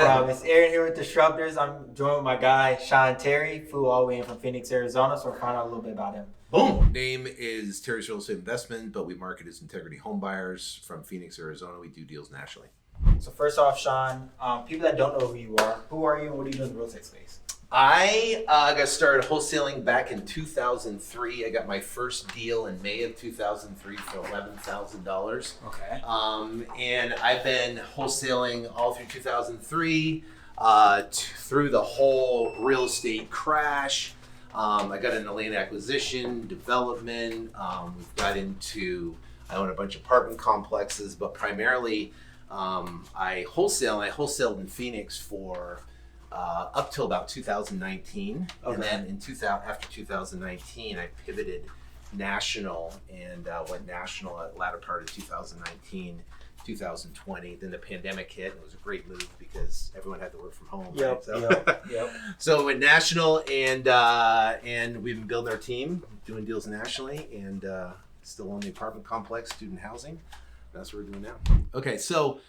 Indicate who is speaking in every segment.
Speaker 1: problem. It's Aaron here with Disruptors. I'm joined with my guy, Sean Terry, flew all the way in from Phoenix, Arizona, so we'll find out a little bit about him.
Speaker 2: Boom. Name is Terry's Real Estate Investment, but we market as Integrity Home Buyers from Phoenix, Arizona. We do deals nationally.
Speaker 1: So first off, Sean, people that don't know who you are you and what do you do in the real estate space?
Speaker 2: I got started wholesaling back in 2003. I got my first deal in May of 2003 for $11,000.
Speaker 1: Okay.
Speaker 2: And I've been wholesaling all through 2003, through the whole real estate crash. I got into land acquisition, development. We've got into, I own a bunch of apartment complexes, but primarily I wholesaled in Phoenix for up till about 2019. Okay. And then after 2019, I pivoted national and went national at the latter part of 2019, 2020. Then the pandemic hit. It was a great move because everyone had to work from home.
Speaker 1: Yep,
Speaker 2: right? So, so went national and we've been building our team, doing deals nationally, and still own the apartment complex, student housing. That's what we're doing now. Okay, so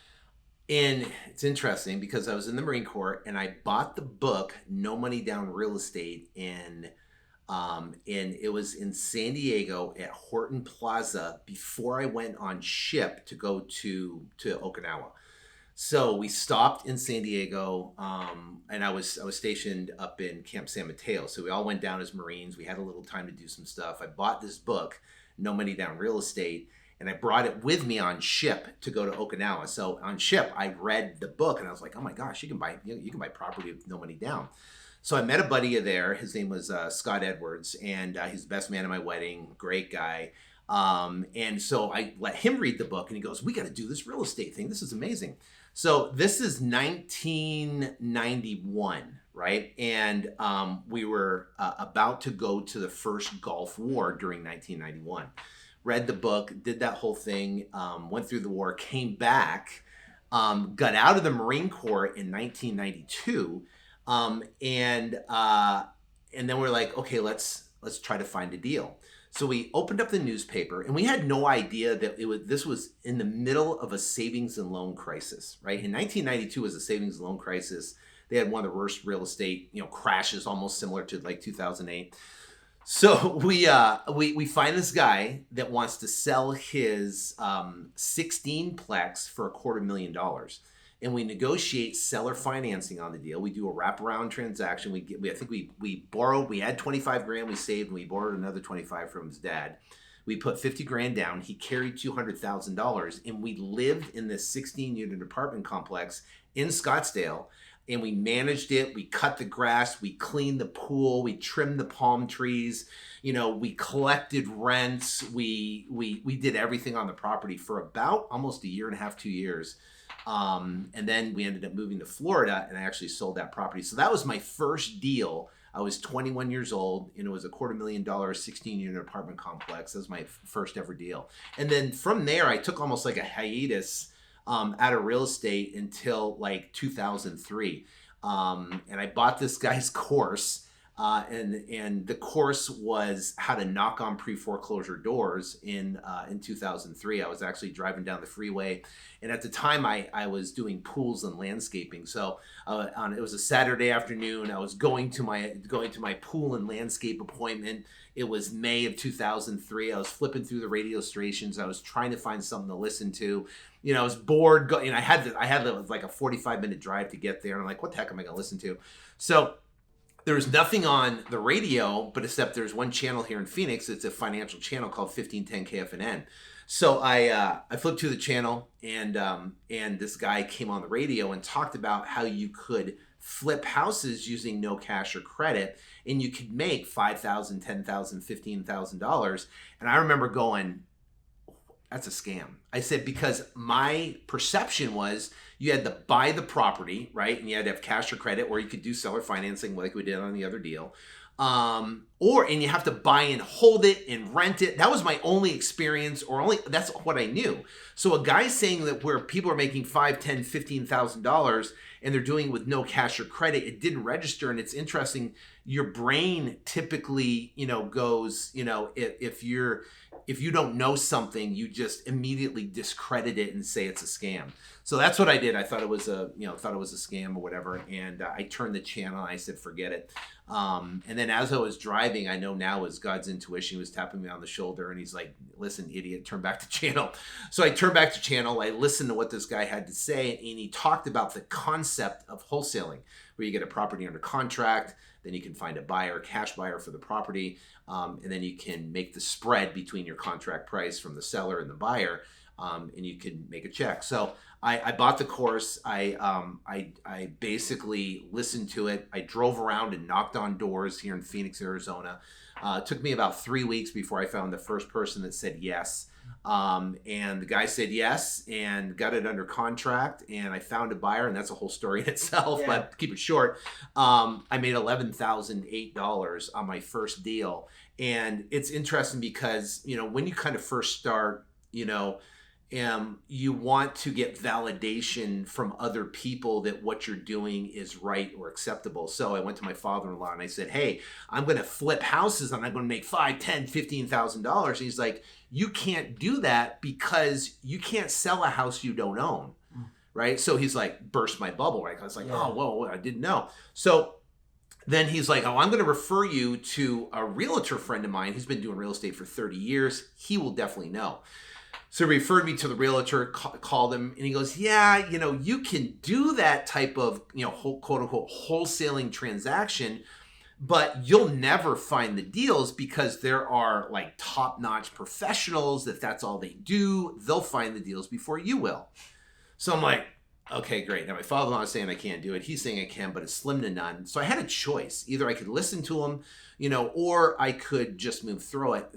Speaker 2: it's interesting because I was in the Marine Corps and I bought the book No Money Down Real Estate and it was in San Diego at Horton Plaza before I went on ship to go to Okinawa. So we stopped in San Diego, and I was stationed up in Camp San Mateo. So we all went down as Marines. We had a little time to do some stuff. I bought this book, No Money Down Real Estate, and I brought it with me on ship to go to Okinawa. So on ship, I read the book, and I was like, "Oh my gosh, you can buy property with no money down." So I met a buddy there. His name was Scott Edwards, and he's the best man at my wedding. Great guy. And so I let him read the book, and he goes, "We got to do this real estate thing. This is amazing." So this is 1991, right? And we were about to go to the first Gulf War during 1991. Read the book, did that whole thing, went through the war, came back, got out of the Marine Corps in 1992, and then we're like, okay, let's try to find a deal. So we opened up the newspaper, and we had no idea that this was in the middle of a savings and loan crisis, right? In 1992 was a savings and loan crisis. They had one of the worst real estate, crashes, almost similar to like 2008. So we find this guy that wants to sell his 16-plex for $250,000, and we negotiate seller financing on the deal. We do a wraparound transaction. We borrowed. We had $25,000 we saved, and we borrowed another $25,000 from his dad. We put $50,000 down. He carried $200,000, and we lived in this 16-unit apartment complex in Scottsdale. And we managed it. We cut the grass. We cleaned the pool. We trimmed the palm trees. We collected rents. We did everything on the property for about almost a year and a half, 2 years. And then we ended up moving to Florida, and I actually sold that property. So that was my first deal. I was 21 years old, and it was a $250,000 16-unit apartment complex. That was my first ever deal. And then from there, I took almost like a hiatus out of real estate until like 2003. And I bought this guy's course, and the course was how to knock on pre-foreclosure doors in 2003. I was actually driving down the freeway, and at the time I was doing pools and landscaping. So it was a Saturday afternoon. I was going to my pool and landscape appointment. It was May of 2003. I was flipping through the radio stations. I was trying to find something to listen to. I was bored. I had like a 45-minute drive to get there. And I'm like, what the heck am I going to listen to? So there was nothing on the radio, but except there's one channel here in Phoenix. It's a financial channel called 1510 KFNN. So I flipped to the channel, and this guy came on the radio and talked about how you could flip houses using no cash or credit, and you could make $5,000, $10,000, $15,000. And I remember going, that's a scam. I said, because my perception was you had to buy the property, right? And you had to have cash or credit, or you could do seller financing like we did on the other deal. And you have to buy and hold it and rent it. That was my only experience, that's what I knew. So a guy saying that where people are making $5,000, $10,000, $15,000 and they're doing it with no cash or credit, it didn't register. And it's interesting, your brain typically, goes, if you don't know something, you just immediately discredit it and say it's a scam. So that's what I did. I thought it was a scam or whatever, and I turned the channel. And I said, forget it. And then as I was driving, I know now as God's intuition, he was tapping me on the shoulder, and he's like, "Listen, idiot, turn back the channel." So I turned back the channel. I listened to what this guy had to say, and he talked about the concept of wholesaling, where you get a property under contract, then you can find a buyer, cash buyer for the property, and then you can make the spread between your contract price from the seller and the buyer, and you can make a check. So I bought the course. I basically listened to it. I drove around and knocked on doors here in Phoenix, Arizona. It took me about 3 weeks before I found the first person that said yes. And the guy said yes and got it under contract, and I found a buyer, and that's a whole story in itself, but to keep it short, I made $11,008 on my first deal. And it's interesting because, when you kind of first start, you want to get validation from other people that what you're doing is right or acceptable. So I went to my father-in-law and I said, "Hey, I'm going to flip houses and I'm going to make $5,000, $10,000, $15,000. And he's like, "You can't do that because you can't sell a house you don't own." Right? So he's like, burst my bubble. Right? I was like, "Oh, whoa, I didn't know." So then he's like, "Oh, I'm going to refer you to a realtor friend of mine. He's been doing real estate for 30 years. He will definitely know." So he referred me to the realtor, called him, and he goes, "Yeah, you can do that type of, quote unquote, wholesaling transaction, but you'll never find the deals because there are like top-notch professionals that's all they do. They'll find the deals before you will." So I'm like, okay, great. Now my father-in-law is saying I can't do it. He's saying I can, but it's slim to none. So I had a choice. Either I could listen to him, or I could just move through it.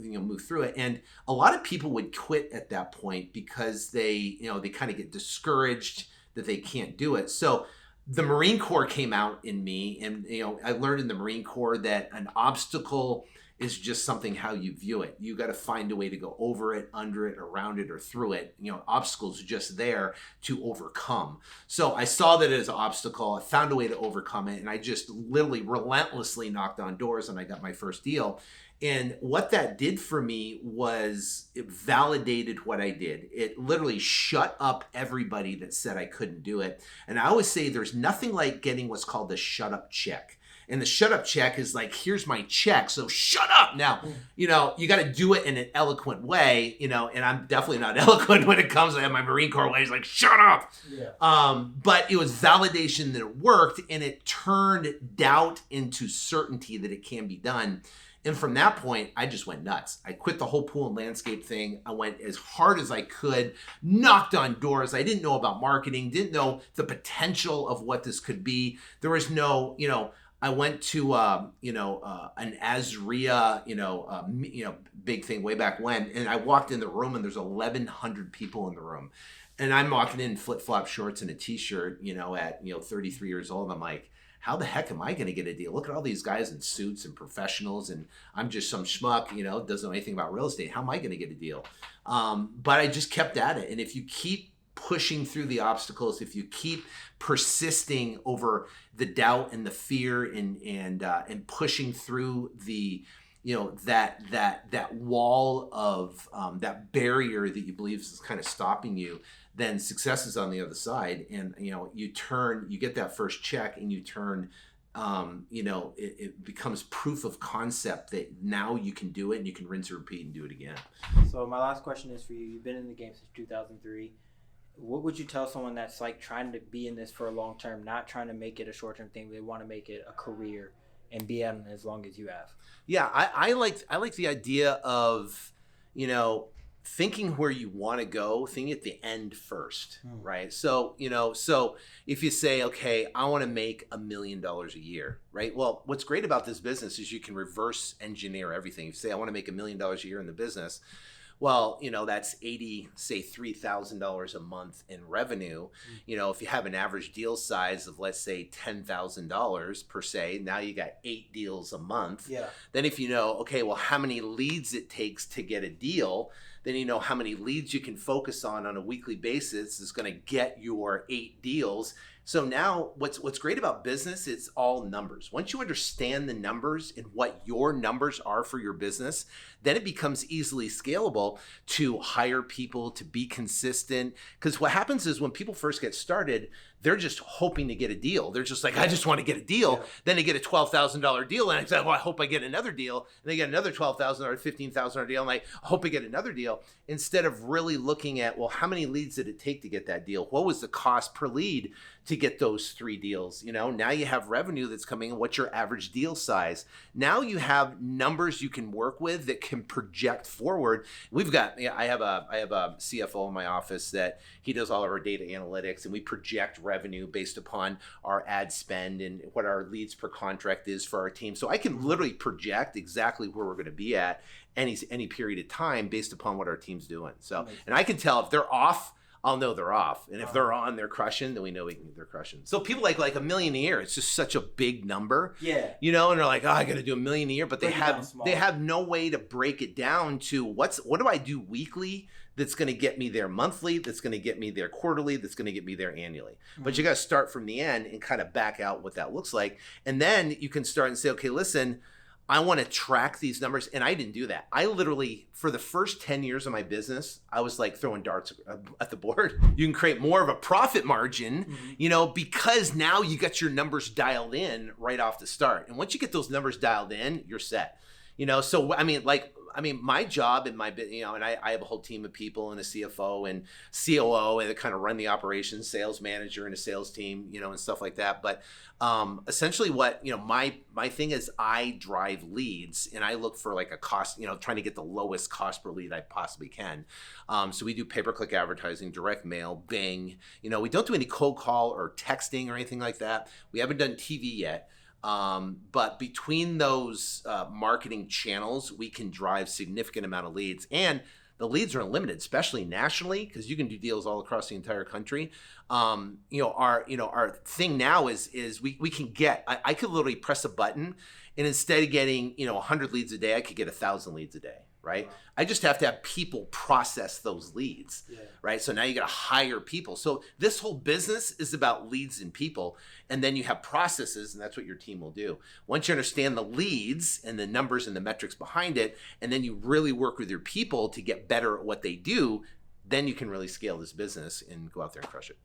Speaker 2: And a lot of people would quit at that point because they kind of get discouraged that they can't do it. So the Marine Corps came out in me, and I learned in the Marine Corps that an obstacle is just something how you view it. You got to find a way to go over it, under it, around it, or through it. Obstacles are just there to overcome. So I saw that as an obstacle. I found a way to overcome it, and I just literally relentlessly knocked on doors, and I got my first deal. And what that did for me was it validated what I did. It literally shut up everybody that said I couldn't do it. And I always say there's nothing like getting what's called the shut up check. And the shut up check is like, here's my check, so shut up. Now, you got to do it in an eloquent way, and I'm definitely not eloquent when it comes to my Marine Corps way. It's like, shut up. Yeah. But it was validation that it worked, and it turned doubt into certainty that it can be done. And from that point, I just went nuts. I quit the whole pool and landscape thing. I went as hard as I could, knocked on doors. I didn't know about marketing, didn't know the potential of what this could be. There was no, I went to, an ASREA, big thing way back when, and I walked in the room and there's 1,100 people in the room. And I'm walking in flip-flop shorts and a t-shirt, at, 33 years old. I'm like, how the heck am I going to get a deal? Look at all these guys in suits and professionals, and I'm just some schmuck, doesn't know anything about real estate. How am I going to get a deal? But I just kept at it. And if you keep pushing through the obstacles, if you keep persisting over the doubt and the fear and pushing through the that wall of that barrier that you believe is kind of stopping you, then success is on the other side. And you get that first check, and you turn it becomes proof of concept that now you can do it, and you can rinse and repeat and do it again.
Speaker 1: So my last question is for you. You've been in the game since 2003. What would you tell someone that's like trying to be in this for a long term, not trying to make it a short term thing, they want to make it a career and be in as long as you have?
Speaker 2: Yeah, I like the idea of, thinking where you want to go, thinking at the end first, right? So, so if you say, okay, I want to make $1 million a year, right? Well, what's great about this business is you can reverse engineer everything. If you say, I want to make $1 million a year in the business, well, that's $3,000 a month in revenue. If you have an average deal size of, let's say, $10,000 per se, now you got 8 deals a month. Yeah. Then if you know, okay, well, how many leads it takes to get a deal, then you know how many leads you can focus on a weekly basis is going to get your 8 deals. So now what's great about business, it's all numbers. Once you understand the numbers and what your numbers are for your business, then it becomes easily scalable to hire people, to be consistent. Because what happens is when people first get started, they're just hoping to get a deal. They're just like, I just want to get a deal. Yeah. Then they get a $12,000 deal, and I say, well, I hope I get another deal. And they get another $12,000, $15,000 deal, and I hope I get another deal. Instead of really looking at, well, how many leads did it take to get that deal? What was the cost per lead to get those 3 deals? You know, now you have revenue that's coming in. What's your average deal size? Now you have numbers you can work with that can project forward. I have a CFO in my office that he does all of our data analytics, and we project revenue based upon our ad spend and what our leads per contract is for our team. So I can literally project exactly where we're going to be at any period of time based upon what our team's doing. So, and I can tell if they're off, I'll know they're off. And if they're on, they're crushing, then we know they're crushing. So people like a millionaire, it's just such a big number.
Speaker 1: Yeah.
Speaker 2: You know, and they're like, oh, I got to do a million a year, but they have no way to break it down to what do I do weekly that's going to get me there monthly, that's going to get me there quarterly, that's going to get me there annually. Mm-hmm. But you got to start from the end and kind of back out what that looks like. And then you can start and say, okay, listen, I want to track these numbers. And I didn't do that. I literally, for the first 10 years of my business, I was like throwing darts at the board. You can create more of a profit margin, you know, because now you got your numbers dialed in right off the start. And once you get those numbers dialed in, you're set. You know, so I mean, my job and my, you know, and I have a whole team of people and a CFO and COO and they kind of run the operations, sales manager and a sales team, you know, and stuff like that. But essentially what, you know, my thing is I drive leads and I look for like a cost, you know, trying to get the lowest cost per lead I possibly can. So we do pay-per-click advertising, direct mail, Bing. You know, we don't do any cold call or texting or anything like that. We haven't done TV yet. But between those marketing channels, we can drive significant amount of leads, and the leads are unlimited, especially nationally, because you can do deals all across the entire country. Our thing now is we can get. I could literally press a button, and instead of getting 100 leads a day, I could get 1,000 leads a day. Right? Wow. I just have to have people process those leads, right? So now you got to hire people. So this whole business is about leads and people, and then you have processes, and that's what your team will do. Once you understand the leads and the numbers and the metrics behind it, and then you really work with your people to get better at what they do, then you can really scale this business and go out there and crush it.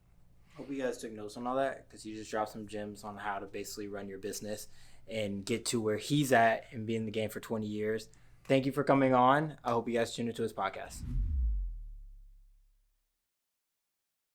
Speaker 1: Hope you guys took notes on all that, because you just dropped some gems on how to basically run your business and get to where he's at and be in the game for 20 years. Thank you for coming on. I hope you guys tune into his podcast.